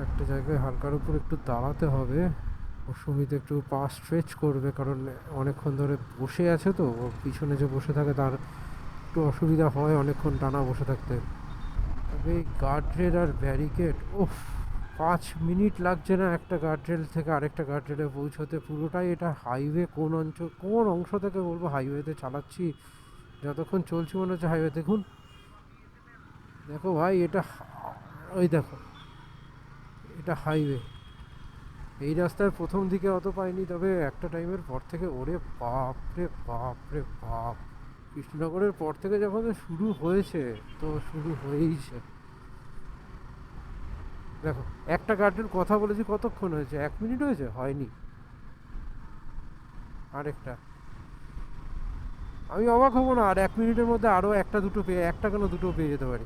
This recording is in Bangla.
একটা জায়গায় হালকার উপর একটু দাঁড়াতে হবে। ওর সুমিত একটু পা স্ট্রেচ করবে, কারণ অনেকক্ষণ ধরে বসে আছে তো, ওর পিছনে যে বসে থাকে তার একটু অসুবিধা হয় অনেকক্ষণ টানা বসে থাকতে। তবে এই গার্ডরেল আর ব্যারিকেড, ওফ, 5 মিনিট লাগছে না একটা গার্ডরেল থেকে আরেকটা গার্ডরেলে পৌঁছতে। পুরোটাই এটা হাইওয়ে, কোন অংশ থেকে বলবো হাইওয়েতে চালাচ্ছি, যতক্ষণ চলছি মনে হচ্ছে হাইওয়ে। দেখুন, দেখো ভাই, ওই দেখো, এটা হাইওয়ে। এই রাস্তার প্রথম দিকে অত পাইনি, তবে একটা টাইমের পর থেকে ওরে বাপ রে বাপ রে বাপ। কৃষ্ণনগরের পর থেকে যখন শুরু হয়েছে, তো শুরু হয়েইছে। দেখো, একটা গার্ডের কথা বলেছি, কতক্ষণ হয়েছে? 1 মিনিট হয়েছে? হয়নি। আরেকটা, আমি অবাক হবো না আর 1 মিনিটের মধ্যে আরও একটা দুটো পেয়ে, একটা কেন দুটো পেয়ে যেতে পারি।